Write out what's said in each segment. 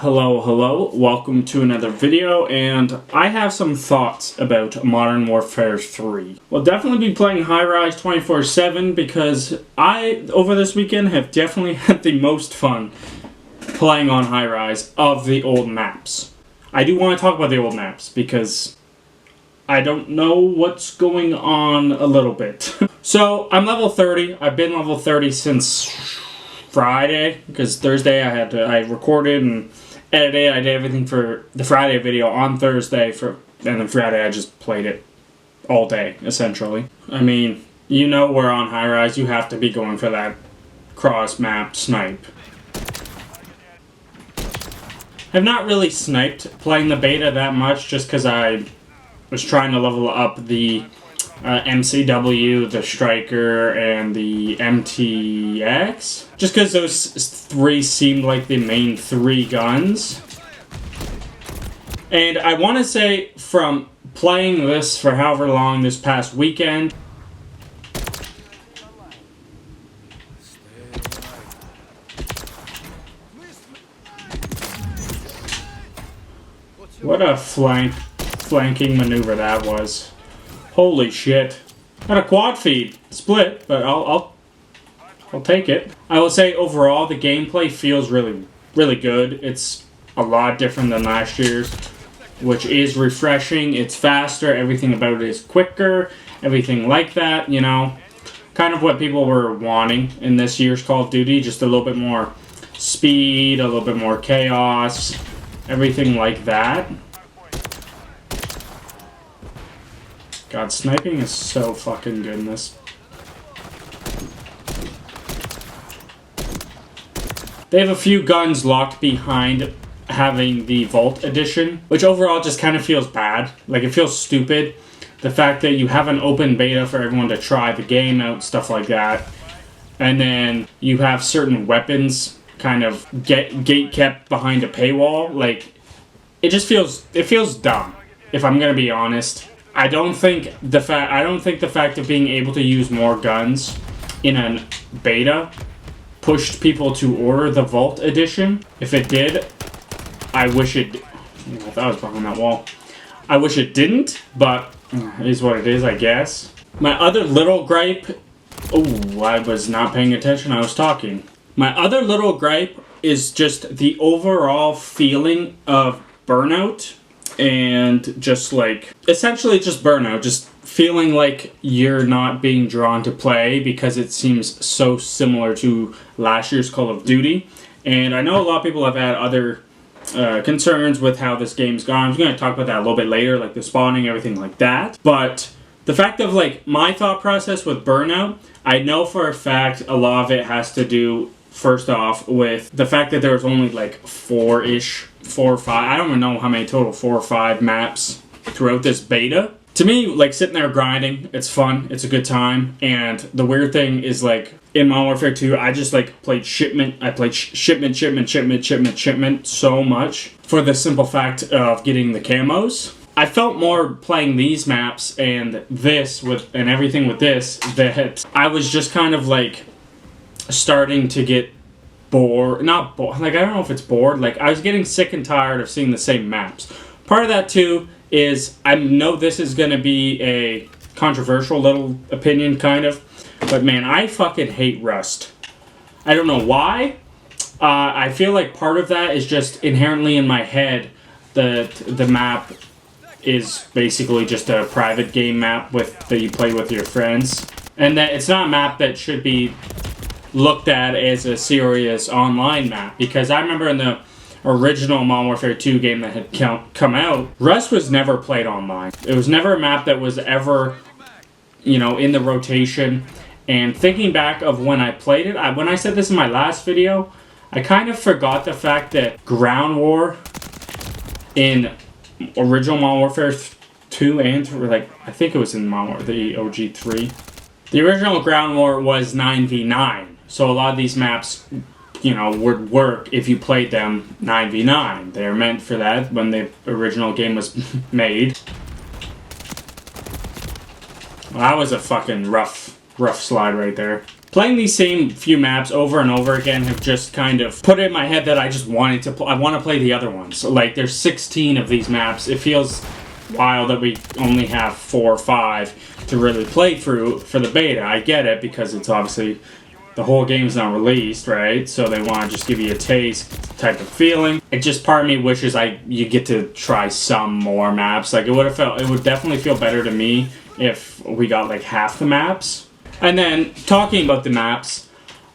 Hello, welcome to another video, and I have some thoughts about Modern Warfare 3. We'll definitely be playing High Rise 24/7 because I, over this weekend, have definitely had the most fun playing on High Rise of the old maps. I do want to talk about the old maps because I don't know what's going on a little bit. So, I'm level 30. I've been level 30 since Friday, because Thursday I recorded and edited. I did everything for the Friday video on Thursday, and then Friday I just played it all day, essentially. I mean, you know we're on High Rise, you have to be going for that cross-map snipe. I've not really sniped playing the beta that much, just because I was trying to level up the MCW, the Striker, and the MTX. Just because those three seemed like the main three guns. And I want to say, from playing this for however long this past weekend, what a flanking maneuver that was. Holy shit. Got a quad feed. Split, but I'll take it. I will say overall the gameplay feels really good. It's a lot different than last year's, which is refreshing. It's faster, everything about it is quicker, everything like that, you know. Kind of what people were wanting in this year's Call of Duty, just a little bit more speed, a little bit more chaos, everything like that. God, sniping is so fucking good in this. They have a few guns locked behind having the Vault Edition, which overall just kind of feels bad. Like, it feels stupid. The fact that you have an open beta for everyone to try the game out, stuff like that. And then you have certain weapons kind of gate kept behind a paywall. Like, it feels dumb, if I'm gonna be honest. I don't think the fact of being able to use more guns in a beta pushed people to order the Vault Edition. If it did, I wish it... I thought I was behind that wall. I wish it didn't, but it is what it is, I guess. My other little gripe... Oh, I was not paying attention, I was talking. My other little gripe is just the overall feeling of Burnout. And just like, essentially just Burnout, just feeling like you're not being drawn to play because it seems so similar to last year's Call of Duty. And I know a lot of people have had other concerns with how this game's gone. I'm going to talk about that a little bit later, like the spawning, everything like that. But the fact of like my thought process with Burnout, I know for a fact a lot of it has to do, first off, with the fact that there was only like four or five, I don't even know how many total, 4 or 5 maps throughout this beta. To me, like, sitting there grinding, it's fun, it's a good time, and the weird thing is, like, in Modern Warfare 2, I just, like, played Shipment. I played Shipment so much for the simple fact of getting the camos. I felt more playing these maps and this, and everything with this, that I was just kind of, like, starting to get bored. Not bored, like, I don't know if it's bored. Like, I was getting sick and tired of seeing the same maps. Part of that, too, is I know this is going to be a controversial little opinion, kind of. But, man, I fucking hate Rust. I don't know why. I feel like part of that is just inherently in my head that the map is basically just a private game map that you play with your friends. And that it's not a map that should be looked at as a serious online map, because I remember in the original Modern Warfare 2 game that had come out, Rust was never played online. It was never a map that was ever, you know, in the rotation. And thinking back of when I played it, when I said this in my last video, I kind of forgot the fact that Ground War in original Modern Warfare 2 and 3, like, I think it was in Modern Warfare, the OG3. The original Ground War was 9v9. So a lot of these maps, you know, would work if you played them 9v9. They're meant for that when the original game was made. Well, that was a fucking rough slide right there. playing these same few maps over and over again have just kind of put it in my head that I just wanted to I want to play the other ones. Like, there's 16 of these maps. It feels wild that we only have 4 or 5 to really play through for the beta. I get it, because it's obviously the whole game's not released, right? So they want to just give you a taste type of feeling. It just, part of me wishes you get to try some more maps. Like, it would definitely feel better to me if we got like half the maps. And then, talking about the maps,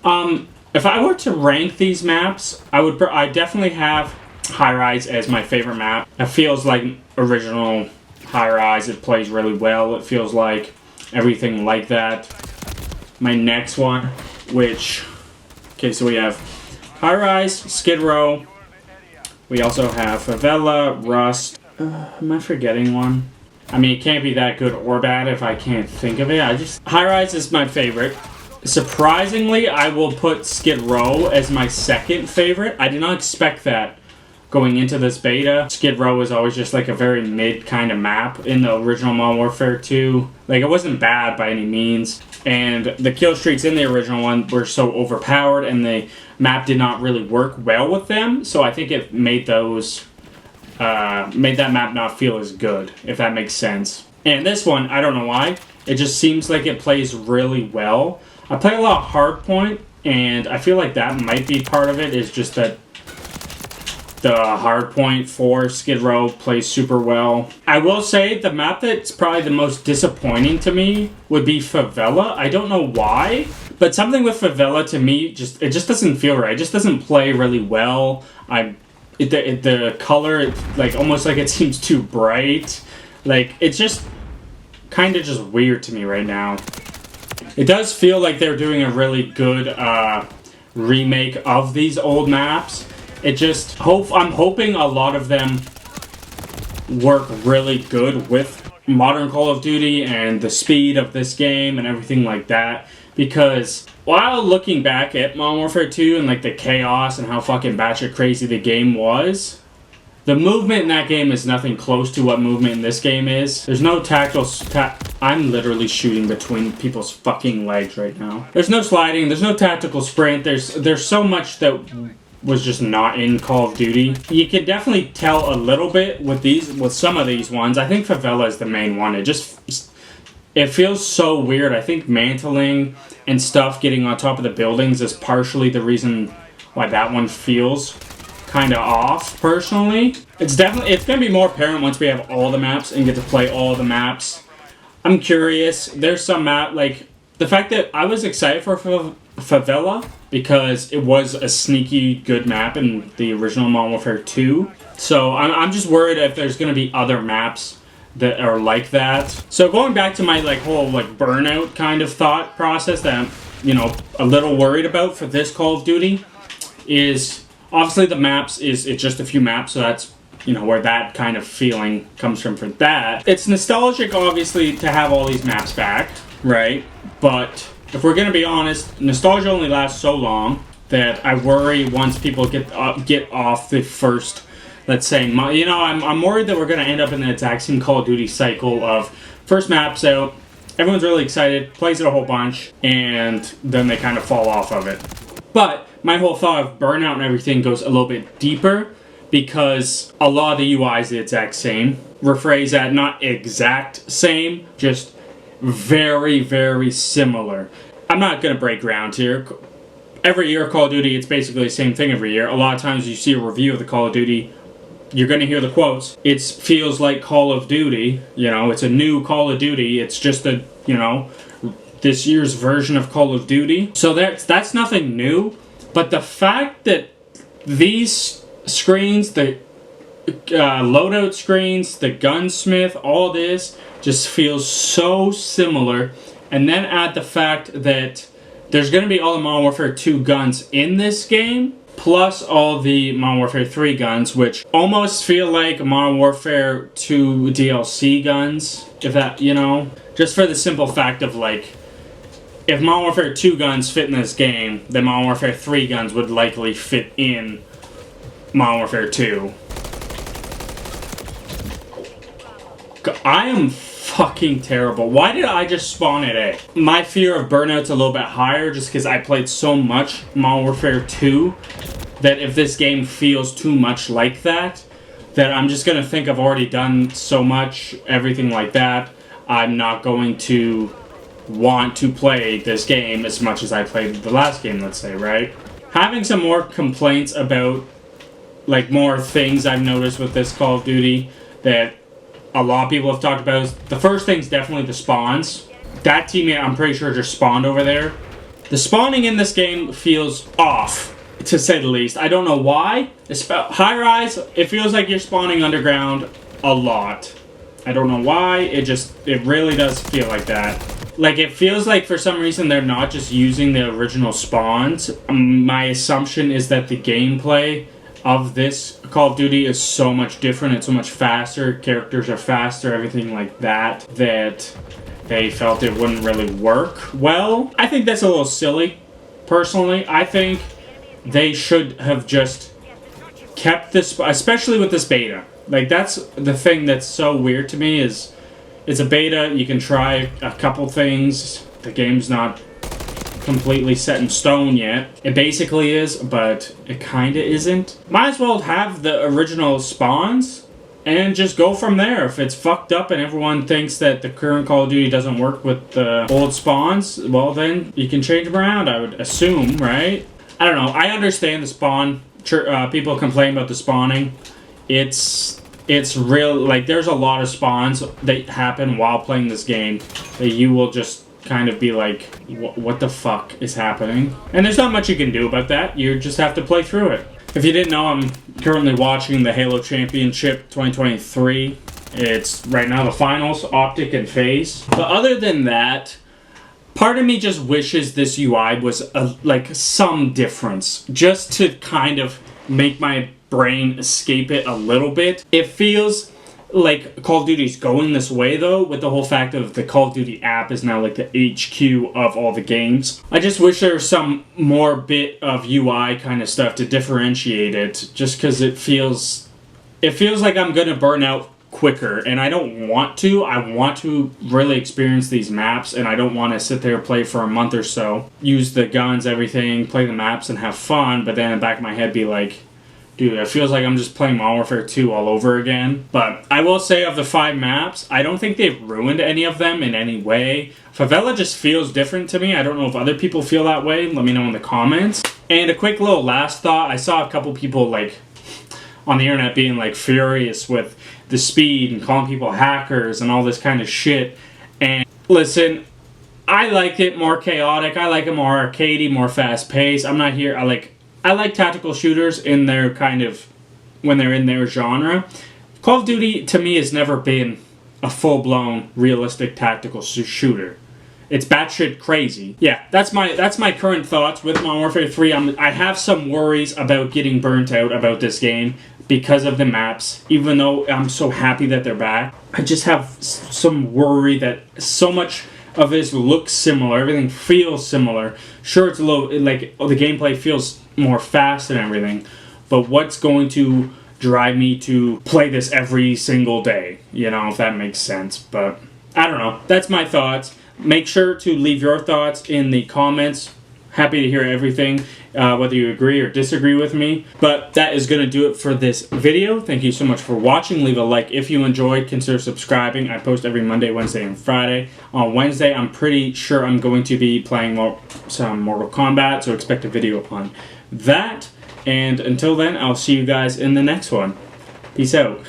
if I were to rank these maps, I definitely have High Rise as my favorite map. It feels like original High Rise. It plays really well. It feels like everything like that. My next one, okay, so we have High Rise, Skid Row. We also have Favela, Rust. Am I forgetting one? I mean, it can't be that good or bad if I can't think of it. High Rise is my favorite. Surprisingly, I will put Skid Row as my second favorite. I did not expect that going into this beta. Skid Row was always just like a very mid kind of map in the original Modern Warfare 2. Like, it wasn't bad by any means. And the kill streaks in the original one were so overpowered, and the map did not really work well with them. So I think it made that map not feel as good, if that makes sense. And this one, I don't know why, it just seems like it plays really well. I play a lot of Hardpoint, and I feel like that might be part of it, is just that the Hardpoint for Skid Row plays super well. I will say the map that's probably the most disappointing to me would be Favela. I don't know why, but something with Favela to me, it just doesn't feel right. It just doesn't play really well. The color, like, almost like it seems too bright. Like, it's just kind of just weird to me right now. It does feel like they're doing a really good remake of these old maps. I'm hoping a lot of them work really good with modern Call of Duty and the speed of this game and everything like that. Because while looking back at Modern Warfare 2 and like the chaos and how fucking batshit crazy the game was, the movement in that game is nothing close to what movement in this game is. There's no tactical... I'm literally shooting between people's fucking legs right now. There's no sliding. There's no tactical sprint. There's so much that was just not in Call of Duty. You can definitely tell a little bit with some of these ones. I think Favela is the main one. It feels so weird. I think mantling and stuff getting on top of the buildings is partially the reason why that one feels kind of off, personally. It's going to be more apparent once we have all the maps and get to play all the maps. I'm curious. There's some map, like, the fact that I was excited for Favela because it was a sneaky good map in the original Modern Warfare 2. So I'm just worried if there's going to be other maps that are like that. So going back to my whole Burnout kind of thought process that I'm a little worried about for this Call of Duty is obviously the maps it's just a few maps, so that's where that kind of feeling comes from for that. It's nostalgic obviously to have all these maps back, right? But if we're gonna be honest, nostalgia only lasts so long that I worry once people get off the first, let's say, I'm worried that we're going to end up in the exact same Call of Duty cycle of first maps out, everyone's really excited, plays it a whole bunch, and then they kind of fall off of it. But my whole thought of Burnout and everything goes a little bit deeper because a lot of the UI is the exact same. Rephrase that, not exact same, just very, very similar. I'm not going to break ground here. Every year, Call of Duty, it's basically the same thing every year. A lot of times you see a review of the Call of Duty, you're going to hear the quotes. It feels like Call of Duty. It's a new Call of Duty. It's just this year's version of Call of Duty. So that's nothing new. But the fact that these screens, the loadout screens, the gunsmith, all this just feels so similar. And then add the fact that there's going to be all the Modern Warfare 2 guns in this game, plus all the Modern Warfare 3 guns, which almost feel like Modern Warfare 2 DLC guns, if that, just for the simple fact of, if Modern Warfare 2 guns fit in this game, then Modern Warfare 3 guns would likely fit in Modern Warfare 2. I am fucking terrible. Why did I just spawn at A? My fear of Burnout's a little bit higher just because I played so much Modern Warfare 2 that if this game feels too much like that, that I'm just gonna think I've already done so much, everything like that. I'm not going to want to play this game as much as I played the last game, let's say, right? Having some more complaints about, like, more things I've noticed with this Call of Duty that a lot of people have talked about is the first thing's definitely the spawns. That teammate, I'm pretty sure, just spawned over there. The spawning in this game feels off, to say the least. I don't know why. High rise, it feels like you're spawning underground a lot. I don't know why. It really does feel like that. Like, it feels like for some reason they're not just using the original spawns. My assumption is that the gameplay of this Call of Duty is so much different. It's so much faster. Characters are faster, everything like that, that they felt it wouldn't really work well. I think that's a little silly, personally. I think they should have just kept this, especially with this beta. Like, that's the thing that's so weird to me is it's a beta. You can try a couple things. The game's not completely set in stone yet. It basically is, but it kind of isn't. Might as well have the original spawns and just go from there. If it's fucked up and everyone thinks that the current Call of Duty doesn't work with the old spawns, well then you can change them around, I would assume, right? I don't know. I understand the spawn. People complain about the spawning. It's real, like, there's a lot of spawns that happen while playing this game that you will just kind of be like, what the fuck is happening? And there's not much you can do about that. You just have to play through it. If you didn't know, I'm currently watching the Halo Championship 2023. It's right now the finals, Optic and FaZe. But other than that, part of me just wishes this UI was like some difference, just to kind of make my brain escape it a little bit. It feels like Call of Duty's going this way, though, with the whole fact of the Call of Duty app is now like the HQ of all the games. I just wish there was some more bit of UI kind of stuff to differentiate it, just because it feels like I'm gonna burn out quicker, and I don't want to. I want to really experience these maps, and I don't want to sit there and play for a month or so, use the guns, everything, play the maps and have fun, but then in the back of my head be like, dude, it feels like I'm just playing Modern Warfare 2 all over again. But I will say, of the 5 maps, I don't think they've ruined any of them in any way. Favela just feels different to me. I don't know if other people feel that way. Let me know in the comments. And a quick little last thought. I saw a couple people, like, on the internet being, like, furious with the speed and calling people hackers and all this kind of shit. And listen, I like it more chaotic. I like it more arcadey, more fast-paced. I'm not here... I like tactical shooters in their kind of, when they're in their genre. Call of Duty, to me, has never been a full-blown, realistic tactical shooter. It's batshit crazy. Yeah, that's my current thoughts with Modern Warfare 3. I have some worries about getting burnt out about this game because of the maps. Even though I'm so happy that they're back, I just have some worry that so much of this looks similar. Everything feels similar. Sure, it's a little, like, the gameplay feels more fast and everything, but what's going to drive me to play this every single day? You know, if that makes sense. But I don't know. That's my thoughts. Make sure to leave your thoughts in the comments. Happy to hear everything, whether you agree or disagree with me. But that is going to do it for this video. Thank you so much for watching. Leave a like if you enjoyed. Consider subscribing. I post every Monday, Wednesday, and Friday. On Wednesday, I'm pretty sure I'm going to be playing some Mortal Kombat, so expect a video on that. And until then, I'll see you guys in the next one. Peace out.